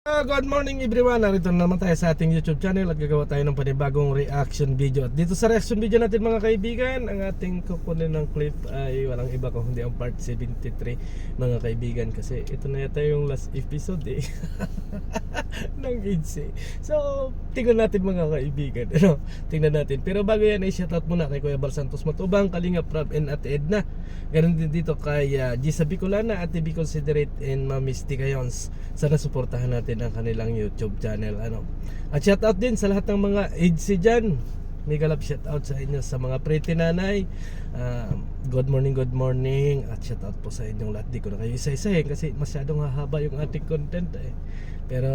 Good morning everyone, narito na naman tayo sa ating YouTube channel at gagawa tayo ng panibagong reaction video. At dito sa reaction video natin mga kaibigan, ang ating kukunin ng clip ay walang iba kung hindi ang part 73 mga kaibigan. Kasi ito na yata yung last episode ng IDC. So tingnan natin mga kaibigan, tingnan natin. Pero bago yan ay shoutout muna kay Kuya Bal Santos Matubang, Kalinga Prab and Ate Edna. Ganun din dito kay Gisa Bicolana, Ate Bicol Considerate and Mami Stikayons. Sana suportahan natin ang kanilang YouTube channel. At shoutout din sa lahat ng mga agency dyan. Mega love shoutout sa inyo sa mga pretty nanay. Good morning. At shoutout po sa inyong lahat. Di ko na kayo isa-isahin kasi masyadong hahaba yung ating content Pero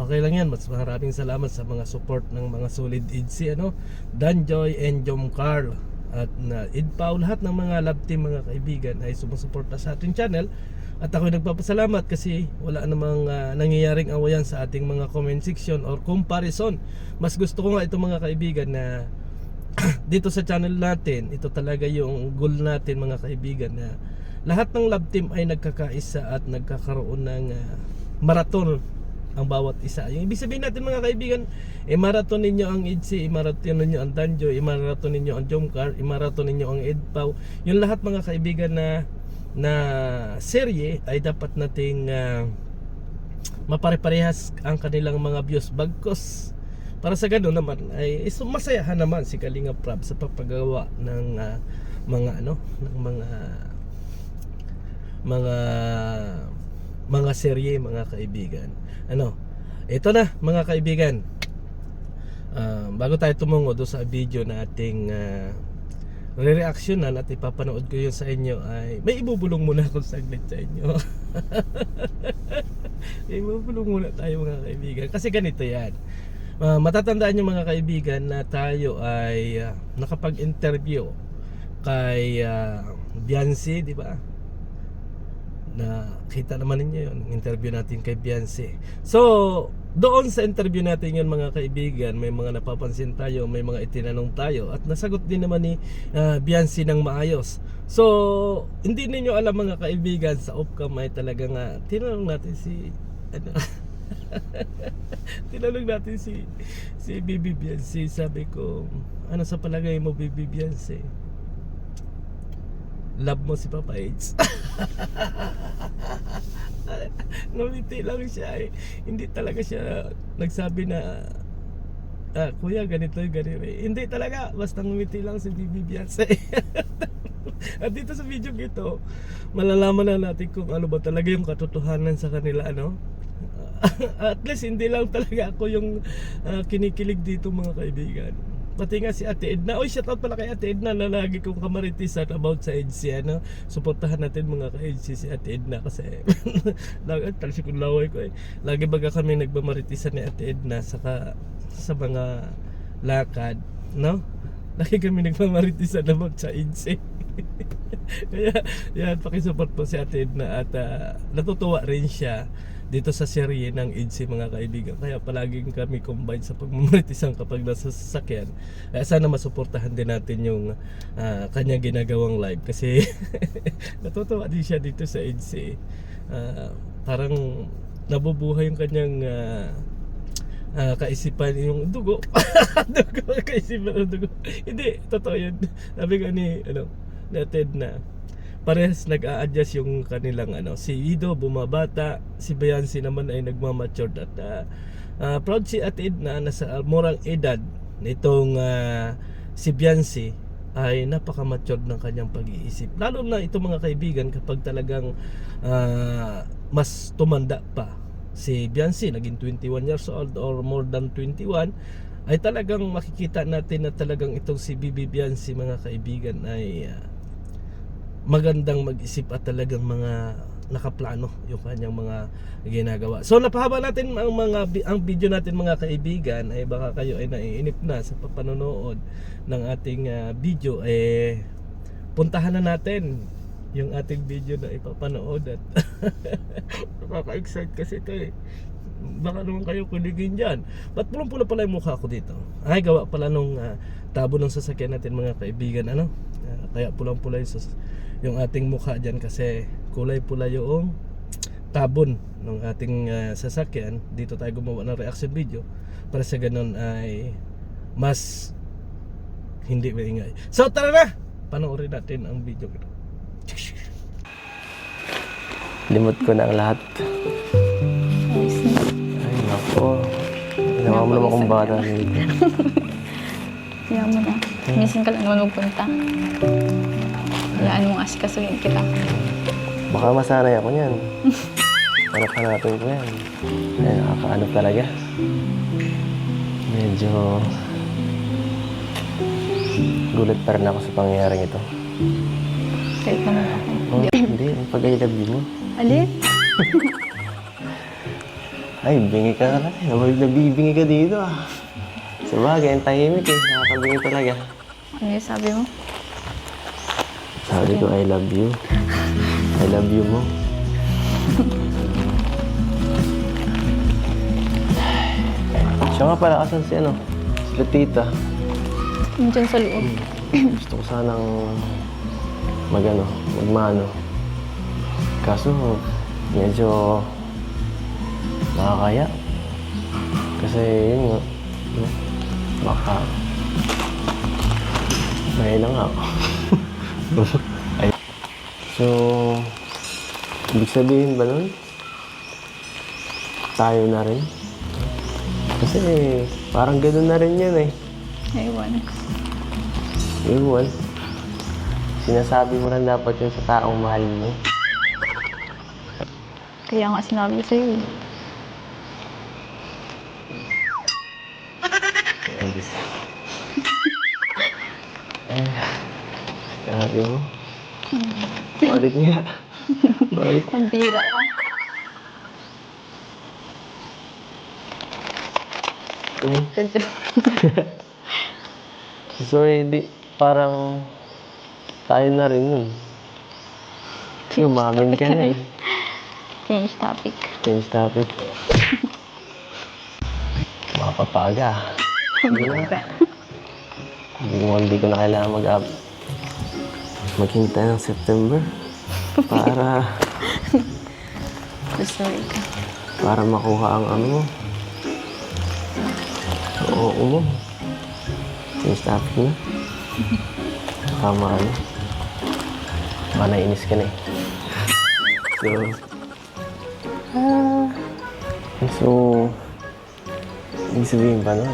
okay lang yan. Mas maraming salamat sa mga support ng mga solid agency Danjoy and Jom Carl at Idpao, lahat ng mga love team mga kaibigan ay sumusuporta sa ating channel. At ako nagpapasalamat kasi wala namang nangyayaring awayan sa ating mga comment section or comparison. Mas gusto ko nga ito mga kaibigan na dito sa channel natin, ito talaga yung goal natin mga kaibigan, na lahat ng love team ay nagkakaisa at nagkakaroon ng marathon ang bawat isa. Yung ibig sabihin natin mga kaibigan, marathon ninyo ang IDC, marathon ninyo ang Danjo, marathon ninyo ang Jomcar, marathon ninyo ang Edpao. Yung lahat mga kaibigan na serye ay dapat nating mapare-parehas ang kanilang mga views, bagkos para sa ganoon naman ay masayahan naman si Kalinga Prab sa pagpagawa ng mga serye mga kaibigan. Ito na mga kaibigan, bago tayo tumungo doon sa video na ating re-reactionan at ipapanood ko yun sa inyo, ay may ibubulong muna akong saglit sa inyo. Ibubulong muna tayo mga kaibigan kasi ganito yan. Matatandaan nyo mga kaibigan na tayo ay nakapag-interview kay Beyonce, di ba? Na kita naman ninyo yun, interview natin kay Beyonce. So doon sa interview natin yun mga kaibigan, may mga napapansin tayo, may mga itinanong tayo at nasagot din naman ni Beyonce ng maayos. So hindi ninyo alam mga kaibigan, sa off-cam ay talagang tinanong natin si tinanong natin si Bibi Beyonce. Sabi ko, ano sa palagay mo Bibi Beyonce? Love mo si Papa H? Ngumiti lang siya Hindi talaga siya nagsabi na kuya ganito. Hindi talaga, basta ngumiti lang si Bibi Beyonce. At dito sa video ito, malalaman na natin kung ano ba talaga yung katotohanan sa kanila At least hindi lang talaga ako yung kinikilig dito mga kaibigan. Pati nga si Ate Edna. Shoutout pala kay Ate Edna na lagi kong kamaritisan about sa EDC. Suportahan natin mga ka-EDC si Ate Edna kasi talsi kong laway ko lagi baga kami nagmamaritisan ni Ate Edna sa mga lakad, lagi kami nagmamaritisan about sa EDC. Kaya yan, pakisupport po si Ate Edna. At natutuwa rin siya dito sa serye ng IDC mga kaibigan. Kaya palaging kami combine sa pagmamaritisang kapag nasa sasakyan. Sana masuportahan din natin yung kanyang ginagawang live kasi natutuwa din siya dito sa IDC. Parang nabubuhay yung kanyang kaisipan, yung dugo. Kaisipan ng dugo. Hindi, totoo yun. Sabi ko ni natin na parehas nag-a-adjust yung kanilang si Ido bumabata, si Beyonce naman ay nagmamature. At proud si Ate Edna na sa murang edad nitong si Beyonce ay napaka-mature ng kanyang pag-iisip. Lalo na ito mga kaibigan kapag talagang mas tumanda pa. Si Beyonce naging 21 years old or more than 21, ay talagang makikita natin na talagang itong si Bibi Beyonce mga kaibigan ay magandang mag-isip at talagang mga nakaplano yung kanyang mga ginagawa. So napahaba natin ang video natin mga kaibigan, ay baka kayo ay naiinip na sa papanonood ng ating video. Puntahan na natin yung ating video na ipapanood at nakaka-excite kasi ito baka naman kayo kuligin dyan. Ba't pulang-pula pala yung mukha ko dito? Ay gawa pala nung tabo ng sasakyan natin mga kaibigan. Kaya pulang-pula yung ating mukha dyan kasi kulay pula yung tabon ng ating sasakyan, dito tayo gumawa ng reaction video para sa ganun ay mas hindi maingay. So tara na, panoorin natin ang video ko. Limot ko na ang lahat. Ay, nako. Ginawa mo naman kung bata dito. Kaya mo na. Minsan ka lang magpunta. Hayaan mong asikasuhin kita. Baka masanay ako niyan. Hanap-hanapin ko yan. Ay, nakakaano talaga. Medyo gulat pa rin ako sa pangyayaring ito. Kahit naman ako. Oh, hindi, ang pag-I-love you mo. Alin? Ay, bingi ka na rin. Nabibingi ka dito ah. Sa bagay, ang tahimik eh. Nakakabingi talaga. Ano yung sabi mo? Sabi ko, I love you. I love you mo. Siya nga pala, asan si ano? Si Lupita. Nandiyan sa loob. Gusto ko sanang magmano. Kaso, medyo nakakaya. Kasi yun nga, no? Baka may lang ako. Ay. So, ibig sabihin ba nun? Tayo na rin. Kasi parang gano'n na rin yan eh. Ewan. Ewan. Sinasabi mo lang dapat yun sa taong mahal mo. Kaya nga sinabi ko sa'yo eh. Sabi mo? Balik niya. Balik. Ang bira ka. So, hindi, parang tayo na rin nun. Umamin ka na eh. Change topic. Change topic. Mapapaga. Hindi ko na kailangan maghintay ng September para Sorry ka. para makuha ang ano mo. Oo mo. Change topic na. Tama ano. Baka nainis ka na eh. So, ibig sabihin pa no?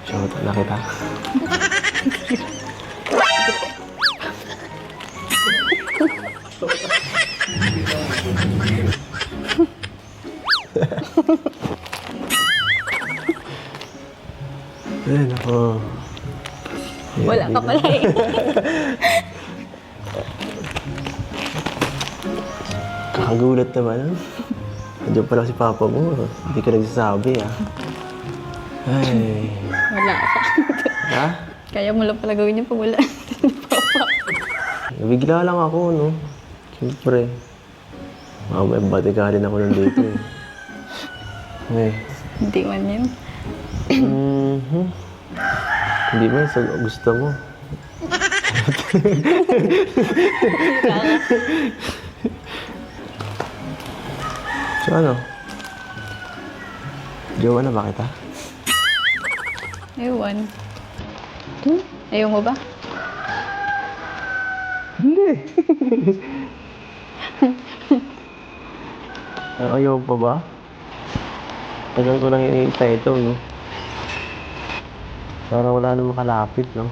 Shout na kita. Ay, nako. Wala ka pala eh. Kakagulat naman. Nandiyan pala si Papa mo. Hindi ka nagsasabi ah. Ay. Wala ka. Ha? Kaya mo lang pala gawin yung pag wala. Papa. Nabigla lang ako, no? Siyempre. Mamaya, batikalin ako nandito eh. Ay. Hindi man yun. Hindi ba sa gusto mo? So ano? Jowa na ba kita? Ewan. Ayaw mo ba? Hindi. Ayaw pa ba? Tagal ko lang iniintay ito, no? Para wala namang kalapit, no?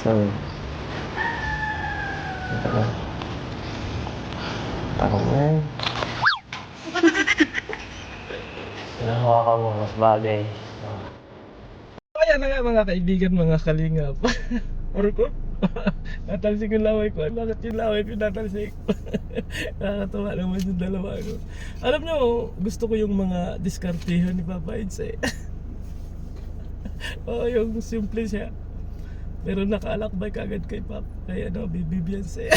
So, ito na. Takot na yan. Nahawakan mo, mas bagay. Ayan na nga mga kaibigan, mga kalingap. Orko? Natalsik yung laway ko. Bakit yung laway pinatalsik? Nakakatawa naman yung dalawa. No? Alam nyo, gusto ko yung mga diskartihan ni Papa Eds eh. Oo, yung simple siya. Pero nakaalakbay kagad kay Papa. Kaya ano, Bibi Beyonce.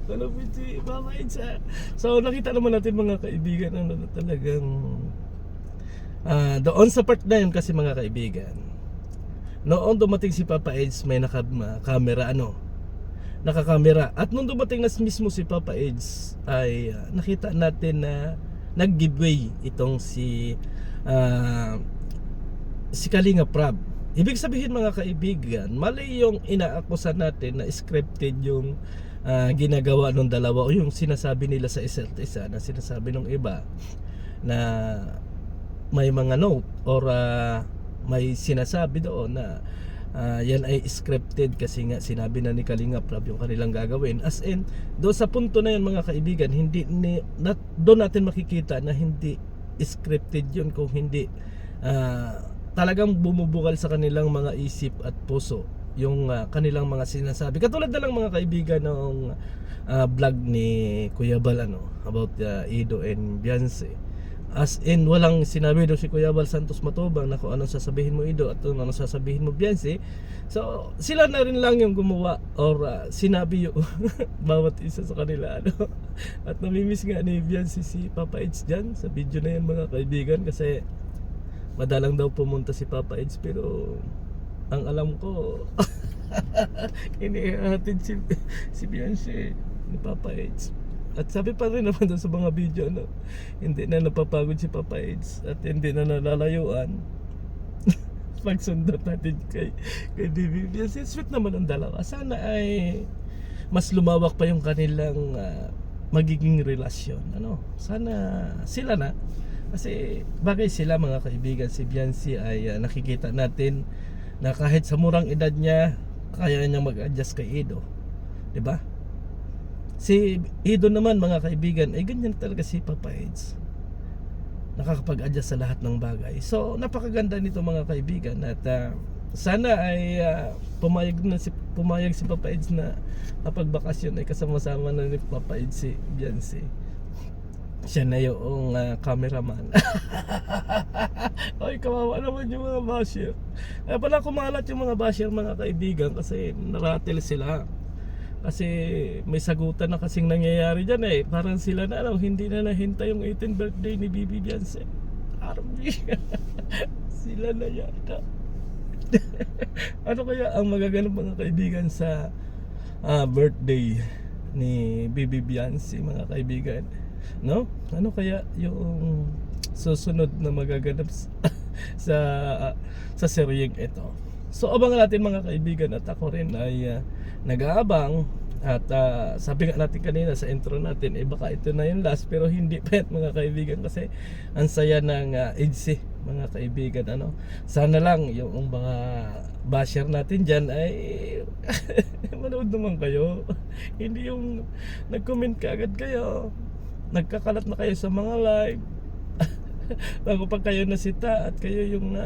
Walang si Papa Eds eh. So nakita naman natin mga kaibigan ano, talagang doon sa part na yun kasi mga kaibigan, noon dumating si Papa Eds may naka-camera ano, nakakamera. At nung dumating na mismo si Papa Eds ay nakita natin na nag-giveaway itong si Kalinga Prab. Ibig sabihin mga kaibigan, mali yung inaakusan natin na scripted yung ginagawa ng dalawa o yung sinasabi nila sa isa't isa, na sinasabi ng iba na may mga note or may sinasabi doon na yan ay scripted kasi nga sinabi na ni Kalinga Prab yung kanilang gagawin. As in, doon sa punto na yan mga kaibigan, doon natin makikita na hindi scripted yun, kung hindi talagang bumubukal sa kanilang mga isip at puso yung kanilang mga sinasabi. Katulad na lang mga kaibigan ng vlog ni Kuya Bal about Ido and Beyonce. As in, walang sinabi daw si Kuya Bal Santos Matubang na kung anong sasabihin mo Ido at anong sasabihin mo Beyonce. So sila na rin lang yung gumawa or sinabi yung bawat isa sa kanila At namimiss nga ni Beyonce si Papa Eds dyan sa video na yan mga kaibigan, kasi madalang daw pumunta si Papa Eds, pero ang alam ko inihatid si Beyonce ni Papa Eds. At sabi pa rin naman doon sa mga video hindi na napapagod si Papa Eds at hindi na nalalayuan pagsundot natin kay Baby Beyonce. Sweet naman ang dalawa. Sana ay mas lumawak pa yung kanilang magiging relasyon. Sana sila na, kasi bagay sila mga kaibigan. Si Beyonce ay nakikita natin na kahit sa murang edad niya, kaya niya mag-adjust kay Ido, 'di ba? Si Ido naman mga kaibigan ay ganyan talaga si Papa Eds, nakakapag-adjust sa lahat ng bagay. So napakaganda nito mga kaibigan, at sana ay pumayag si Papa Eds na kapag bakasyon ay kasama-sama na ni Papa Eds si Beyonce. Siya na yung cameraman. Ay, kawawa naman yung mga basher. Kaya pala kumalat yung mga basher mga kaibigan, kasi naratel sila. Kasi may sagutan na kasing nangyayari dyan Parang sila na hindi na nahintay yung 18th birthday ni Bibi Beyonce. Army. Sila na yata. Ano kaya ang magaganap mga kaibigan sa birthday ni Bibi Beyonce mga kaibigan? Ano kaya yung susunod na magaganap sa seryeng ito? So abangan natin mga kaibigan, at ako rin ay nag-aabang. At sabi nga natin kanina sa intro natin, baka ito na yung last, pero hindi pa yan mga kaibigan, kasi ang saya ng EDC mga kaibigan. Sana lang yung mga basher natin dyan ay manood naman kayo. Hindi yung nag-comment ka agad kayo, nagkakalat na kayo sa mga live bago pa kayo nasita, at kayo yung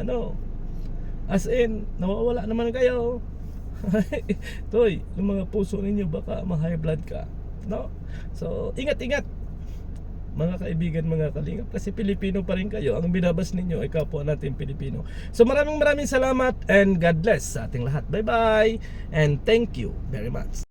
as in, nawawala naman kayo. Toy, yung mga puso ninyo baka ma-high blood ka, So ingat-ingat mga kaibigan, mga kalingap, kasi Pilipino pa rin kayo. Ang binabas ninyo ay kapwa natin Pilipino. So maraming salamat and God bless sa ating lahat. Bye bye and thank you very much.